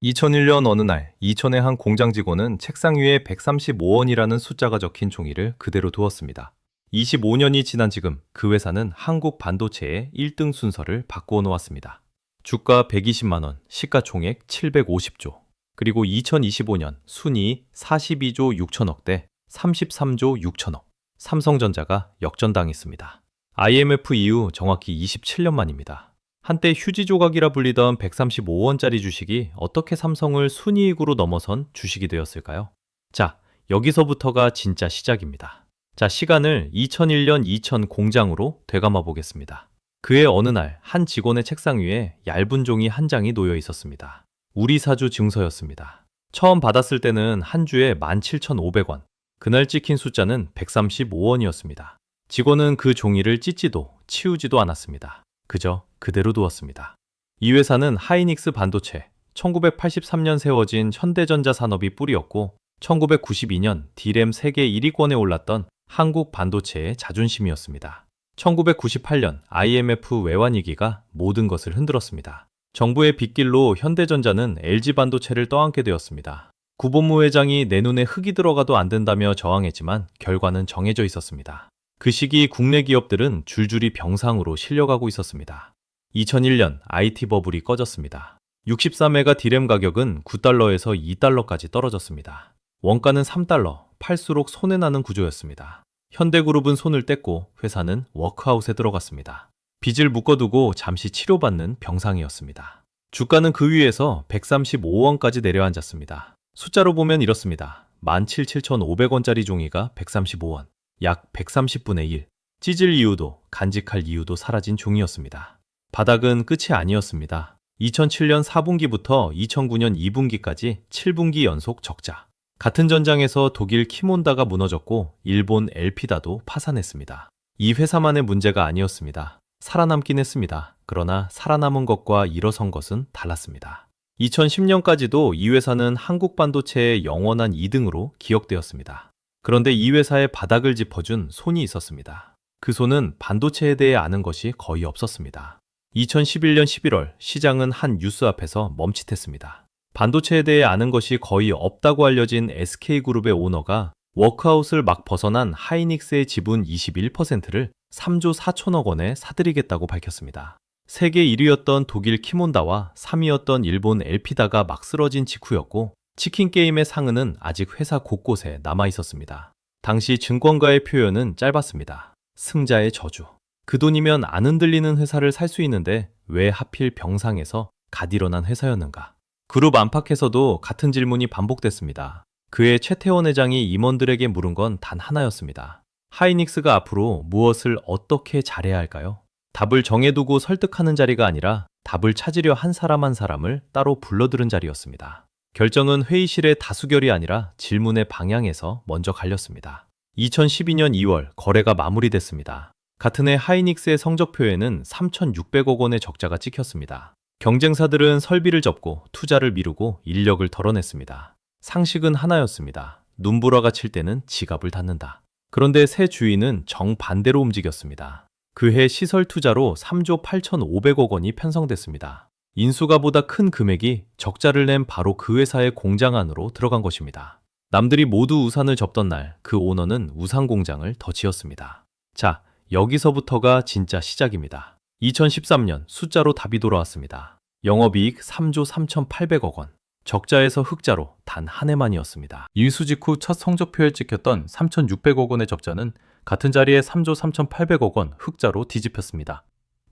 2001년 어느 날 이천의 한 공장 직원은 책상 위에 135원이라는 숫자가 적힌 종이를 그대로 두었습니다. 25년이 지난 지금 그 회사는 한국 반도체의 1등 순서를 바꾸어 놓았습니다. 주가 120만 원, 시가총액 750조, 그리고 2025년 순이익 42조 6천억 대 33조 6천억. 삼성전자가 역전당했습니다. IMF 이후 정확히 27년 만입니다. 한때 휴지 조각이라 불리던 135원짜리 주식이 어떻게 삼성을 순이익으로 넘어선 주식이 되었을까요? 자, 여기서부터가 진짜 시작입니다. 자, 시간을 2001년 이천 공장으로 되감아 보겠습니다. 그해 어느 날 한 직원의 책상 위에 얇은 종이 한 장이 놓여 있었습니다. 우리 사주 증서였습니다. 처음 받았을 때는 한 주에 17,500원, 그날 찍힌 숫자는 135원이었습니다. 직원은 그 종이를 찢지도 치우지도 않았습니다. 그저 그대로 두었습니다. 이 회사는 하이닉스 반도체, 1983년 세워진 현대전자 산업이 뿌리였고 1992년 D램 세계 1위권에 올랐던 한국 반도체의 자존심이었습니다. 1998년 IMF 외환위기가 모든 것을 흔들었습니다. 정부의 빗길로 현대전자는 LG 반도체를 떠안게 되었습니다. 구본무 회장이 내 눈에 흙이 들어가도 안 된다며 저항했지만 결과는 정해져 있었습니다. 그 시기 국내 기업들은 줄줄이 병상으로 실려가고 있었습니다. 2001년 IT 버블이 꺼졌습니다. 63메가 D램 가격은 9달러에서 2달러까지 떨어졌습니다. 원가는 3달러, 팔수록 손해나는 구조였습니다. 현대그룹은 손을 뗐고 회사는 워크아웃에 들어갔습니다. 빚을 묶어두고 잠시 치료받는 병상이었습니다. 주가는 그 위에서 135원까지 내려앉았습니다. 숫자로 보면 이렇습니다. 17,500원짜리 종이가 135원, 약 130분의 1. 찢을 이유도 간직할 이유도 사라진 종이었습니다. 바닥은 끝이 아니었습니다. 2007년 4분기부터 2009년 2분기까지 7분기 연속 적자. 같은 전장에서 독일 키몬다가 무너졌고 일본 엘피다도 파산했습니다. 이 회사만의 문제가 아니었습니다. 살아남긴 했습니다. 그러나 살아남은 것과 일어선 것은 달랐습니다. 2010년까지도 이 회사는 한국 반도체의 영원한 2등으로 기억되었습니다. 그런데 이 회사의 바닥을 짚어준 손이 있었습니다. 그 손은 반도체에 대해 아는 것이 거의 없었습니다. 2011년 11월 시장은 한 뉴스 앞에서 멈칫했습니다. 반도체에 대해 아는 것이 거의 없다고 알려진 SK그룹의 오너가 워크아웃을 막 벗어난 하이닉스의 지분 21%를 3조 4천억 원에 사들이겠다고 밝혔습니다. 세계 1위였던 독일 키몬다와 3위였던 일본 엘피다가 막 쓰러진 직후였고 치킨 게임의 상흔은 아직 회사 곳곳에 남아 있었습니다. 당시 증권가의 표현은 짧았습니다. 승자의 저주. 그 돈이면 안 흔들리는 회사를 살 수 있는데 왜 하필 병상에서 갓 일어난 회사였는가? 그룹 안팎에서도 같은 질문이 반복됐습니다. 그해 최태원 회장이 임원들에게 물은 건 단 하나였습니다. 하이닉스가 앞으로 무엇을 어떻게 잘해야 할까요? 답을 정해두고 설득하는 자리가 아니라 답을 찾으려 한 사람 한 사람을 따로 불러들은 자리였습니다. 결정은 회의실의 다수결이 아니라 질문의 방향에서 먼저 갈렸습니다. 2012년 2월 거래가 마무리됐습니다. 같은 해 하이닉스의 성적표에는 3,600억 원의 적자가 찍혔습니다. 경쟁사들은 설비를 접고 투자를 미루고 인력을 덜어냈습니다. 상식은 하나였습니다. 눈보라가 칠 때는 지갑을 닫는다. 그런데 새 주인은 정반대로 움직였습니다. 그해 시설 투자로 3조 8,500억 원이 편성됐습니다. 인수가보다 큰 금액이 적자를 낸 바로 그 회사의 공장 안으로 들어간 것입니다. 남들이 모두 우산을 접던 날 그 오너는 우산 공장을 더 지었습니다. 자, 여기서부터가 진짜 시작입니다. 2013년 숫자로 답이 돌아왔습니다. 영업이익 3조 3,800억 원, 적자에서 흑자로 단 한 해만이었습니다. 인수 직후 첫 성적표에 찍혔던 3,600억 원의 적자는 같은 자리에 3조 3,800억 원 흑자로 뒤집혔습니다.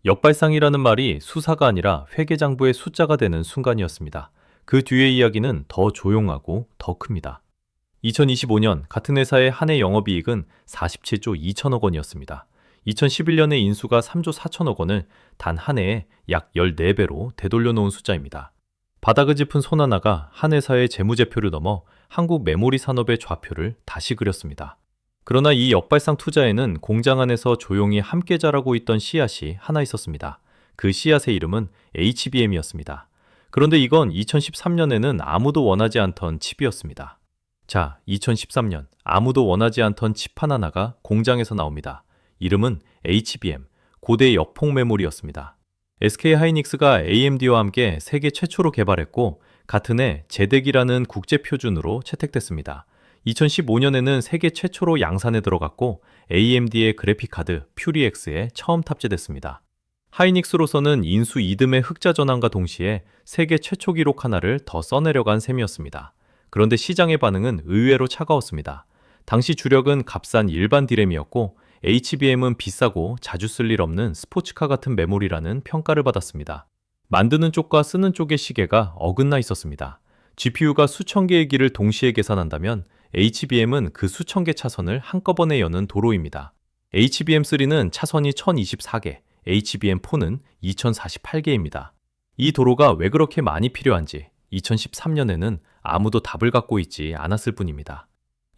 역발상이라는 말이 수사가 아니라 회계장부의 숫자가 되는 순간이었습니다. 그 뒤의 이야기는 더 조용하고 더 큽니다. 2025년 같은 회사의 한 해 영업이익은 47조 2천억 원이었습니다. 2011년에 인수가 3조 4천억 원을 단 한 해에 약 14배로 되돌려 놓은 숫자입니다. 바닥을 짚은 손 하나가 한 회사의 재무제표를 넘어 한국 메모리 산업의 좌표를 다시 그렸습니다. 그러나 이 역발상 투자에는 공장 안에서 조용히 함께 자라고 있던 씨앗이 하나 있었습니다. 그 씨앗의 이름은 HBM이었습니다. 그런데 이건 2013년에는 아무도 원하지 않던 칩이었습니다. 자, 2013년 아무도 원하지 않던 칩 하나가 공장에서 나옵니다. 이름은 HBM, 고대 역폭 메모리였습니다. SK 하이닉스가 AMD와 함께 세계 최초로 개발했고 같은 해 제덱이라는 국제 표준으로 채택됐습니다. 2015년에는 세계 최초로 양산에 들어갔고 AMD의 그래픽카드 퓨리X에 처음 탑재됐습니다. 하이닉스로서는 인수 이듬해 흑자 전환과 동시에 세계 최초 기록 하나를 더 써내려간 셈이었습니다. 그런데 시장의 반응은 의외로 차가웠습니다. 당시 주력은 값싼 일반 디램이었고 HBM은 비싸고 자주 쓸 일 없는 스포츠카 같은 메모리라는 평가를 받았습니다. 만드는 쪽과 쓰는 쪽의 시계가 어긋나 있었습니다. GPU가 수천 개의 길을 동시에 계산한다면 HBM은 그 수천 개 차선을 한꺼번에 여는 도로입니다. HBM3는 차선이 1024개, HBM4는 2048개입니다. 이 도로가 왜 그렇게 많이 필요한지 2013년에는 아무도 답을 갖고 있지 않았을 뿐입니다.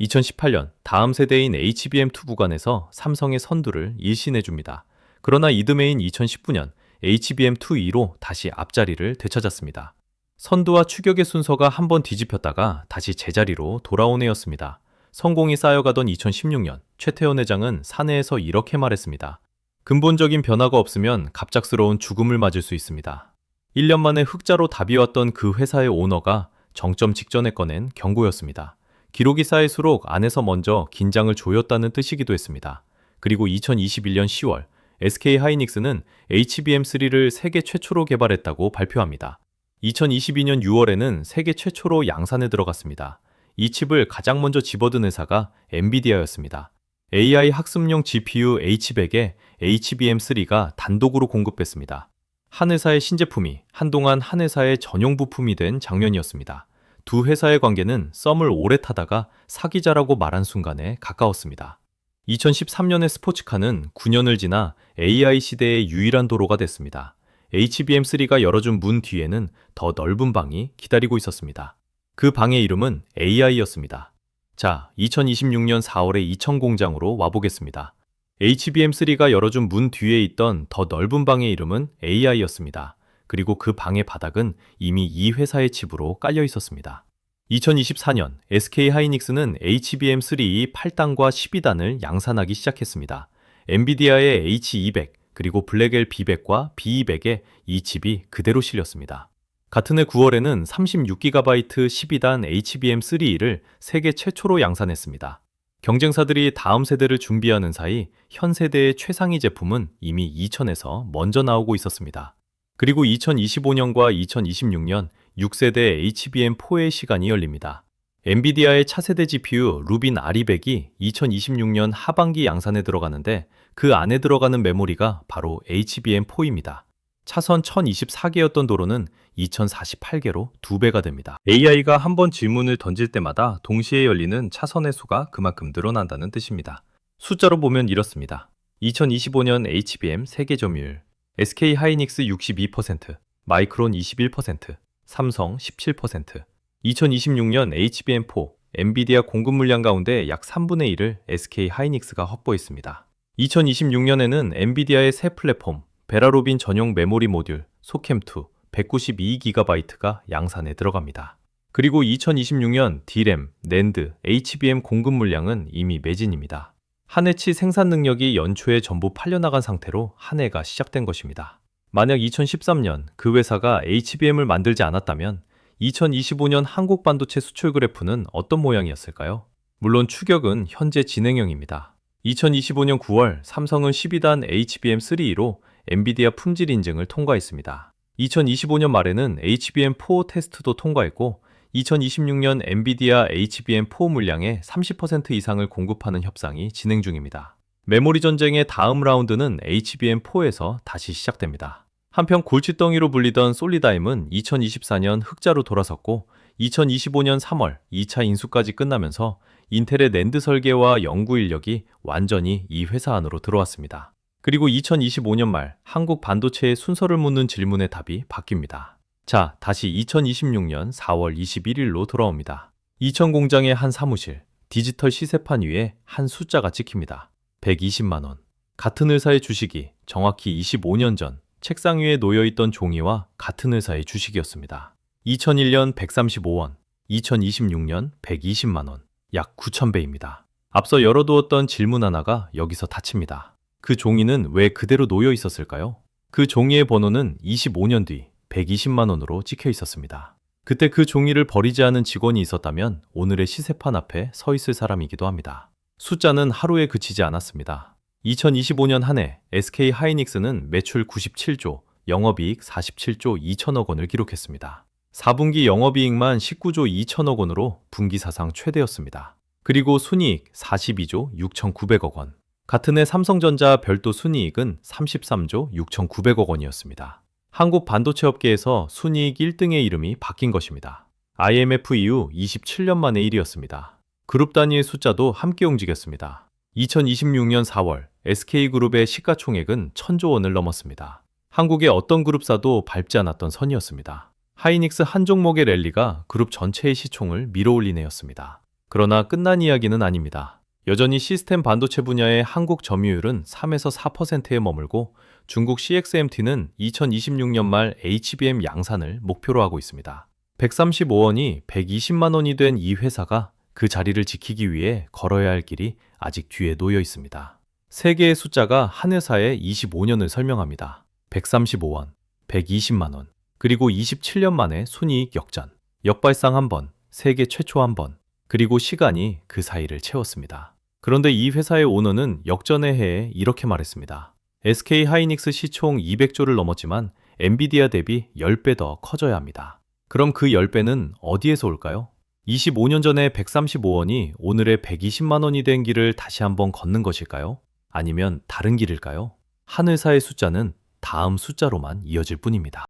2018년 다음 세대인 HBM2 구간에서 삼성의 선두를 일신해줍니다. 그러나 이듬해인 2019년 HBM2E로 다시 앞자리를 되찾았습니다. 선두와 추격의 순서가 한번 뒤집혔다가 다시 제자리로 돌아온 해였습니다. 성공이 쌓여가던 2016년 최태원 회장은 사내에서 이렇게 말했습니다. 근본적인 변화가 없으면 갑작스러운 죽음을 맞을 수 있습니다. 1년 만에 흑자로 답이왔던 그 회사의 오너가 정점 직전에 꺼낸 경고였습니다. 기록이 쌓일수록 안에서 먼저 긴장을 조였다는 뜻이기도 했습니다. 그리고 2021년 10월 SK 하이닉스는 HBM3를 세계 최초로 개발했다고 발표합니다. 2022년 6월에는 세계 최초로 양산에 들어갔습니다. 이 칩을 가장 먼저 집어든 회사가 엔비디아였습니다. AI 학습용 GPU H100에 HBM3가 단독으로 공급됐습니다. 한 회사의 신제품이 한동안 한 회사의 전용 부품이 된 장면이었습니다. 두 회사의 관계는 썸을 오래 타다가 사귀자라고 말한 순간에 가까웠습니다. 2013년의 스포츠카는 9년을 지나 AI 시대의 유일한 도로가 됐습니다. HBM3가 열어준 문 뒤에는 더 넓은 방이 기다리고 있었습니다. 그 방의 이름은 AI였습니다. 자, 2026년 4월에 이천 공장으로 와보겠습니다. HBM3가 열어준 문 뒤에 있던 더 넓은 방의 이름은 AI였습니다. 그리고 그 방의 바닥은 이미 이 회사의 칩으로 깔려 있었습니다. 2024년 SK 하이닉스는 HBM3 8단과 12단을 양산하기 시작했습니다. 엔비디아의 H200 그리고 블랙엘 B100과 B200에 이 칩이 그대로 실렸습니다. 같은 해 9월에는 36GB 12단 HBM3E를 세계 최초로 양산했습니다. 경쟁사들이 다음 세대를 준비하는 사이 현 세대의 최상위 제품은 이미 2000에서 먼저 나오고 있었습니다. 그리고 2025년과 2026년 6세대 HBM4의 시간이 열립니다. 엔비디아의 차세대 GPU 루빈 R200이 2026년 하반기 양산에 들어가는데 그 안에 들어가는 메모리가 바로 HBM4입니다. 차선 1024개였던 도로는 2048개로 2배가 됩니다. AI가 한번 질문을 던질 때마다 동시에 열리는 차선의 수가 그만큼 늘어난다는 뜻입니다. 숫자로 보면 이렇습니다. 2025년 HBM 세계 점유율 SK 하이닉스 62%, 마이크론 21%, 삼성 17%. 2026년 HBM4 엔비디아 공급 물량 가운데 약 3분의 1을 SK 하이닉스가 확보했습니다. 2026년에는 엔비디아의 새 플랫폼 베라루빈 전용 메모리 모듈 소캠2 192GB가 양산에 들어갑니다. 그리고 2026년 D램, 낸드, HBM 공급 물량은 이미 매진입니다. 한 해치 생산 능력이 연초에 전부 팔려나간 상태로 한 해가 시작된 것입니다. 만약 2013년 그 회사가 HBM을 만들지 않았다면 2025년 한국 반도체 수출 그래프는 어떤 모양이었을까요? 물론 추격은 현재 진행형입니다. 2025년 9월 삼성은 12단 HBM3E로 엔비디아 품질 인증을 통과했습니다. 2025년 말에는 HBM4 테스트도 통과했고 2026년 엔비디아 HBM4 물량의 30% 이상을 공급하는 협상이 진행 중입니다. 메모리 전쟁의 다음 라운드는 HBM4에서 다시 시작됩니다. 한편 골칫덩이로 불리던 솔리다임은 2024년 흑자로 돌아섰고 2025년 3월 2차 인수까지 끝나면서 인텔의 낸드 설계와 연구 인력이 완전히 이 회사 안으로 들어왔습니다. 그리고 2025년 말 한국 반도체의 순서를 묻는 질문의 답이 바뀝니다. 자, 다시 2026년 4월 21일로 돌아옵니다. 이천 공장의 한 사무실, 디지털 시세판 위에 한 숫자가 찍힙니다. 120만 원. 같은 회사의 주식이 정확히 25년 전 책상 위에 놓여있던 종이와 같은 회사의 주식이었습니다. 2001년 135원, 2026년 120만 원, 약 9,000배입니다. 앞서 열어두었던 질문 하나가 여기서 닫힙니다. 그 종이는 왜 그대로 놓여 있었을까요? 그 종이의 번호는 25년 뒤 120만 원으로 찍혀 있었습니다. 그때 그 종이를 버리지 않은 직원이 있었다면 오늘의 시세판 앞에 서 있을 사람이기도 합니다. 숫자는 하루에 그치지 않았습니다. 2025년 한 해 SK 하이닉스는 매출 97조, 영업이익 47조 2천억 원을 기록했습니다. 4분기 영업이익만 19조 2천억 원으로 분기 사상 최대였습니다. 그리고 순이익 42조 6,900억 원. 같은 해 삼성전자 별도 순이익은 33조 6,900억 원이었습니다. 한국 반도체 업계에서 순이익 1등의 이름이 바뀐 것입니다. IMF 이후 27년 만의 일이었습니다. 그룹 단위의 숫자도 함께 움직였습니다. 2026년 4월 SK그룹의 시가총액은 1,000조 원을 넘었습니다. 한국의 어떤 그룹사도 밟지 않았던 선이었습니다. 하이닉스 한 종목의 랠리가 그룹 전체의 시총을 밀어올린 해였습니다. 그러나 끝난 이야기는 아닙니다. 여전히 시스템 반도체 분야의 한국 점유율은 3에서 4%에 머물고 중국 CXMT는 2026년 말 HBM 양산을 목표로 하고 있습니다. 135원이 120만 원이 된 이 회사가 그 자리를 지키기 위해 걸어야 할 길이 아직 뒤에 놓여 있습니다. 세 개의 숫자가 한 회사의 25년을 설명합니다. 135원, 120만 원, 그리고 27년 만에 순이익 역전, 역발상 한 번, 세계 최초 한 번, 그리고 시간이 그 사이를 채웠습니다. 그런데 이 회사의 오너는 역전의 해에 이렇게 말했습니다. SK 하이닉스 시총 200조를 넘었지만 엔비디아 대비 10배 더 커져야 합니다. 그럼 그 10배는 어디에서 올까요? 25년 전에 135원이 오늘의 120만 원이 된 길을 다시 한번 걷는 것일까요? 아니면 다른 길일까요? 한 회사의 숫자는 다음 숫자로만 이어질 뿐입니다.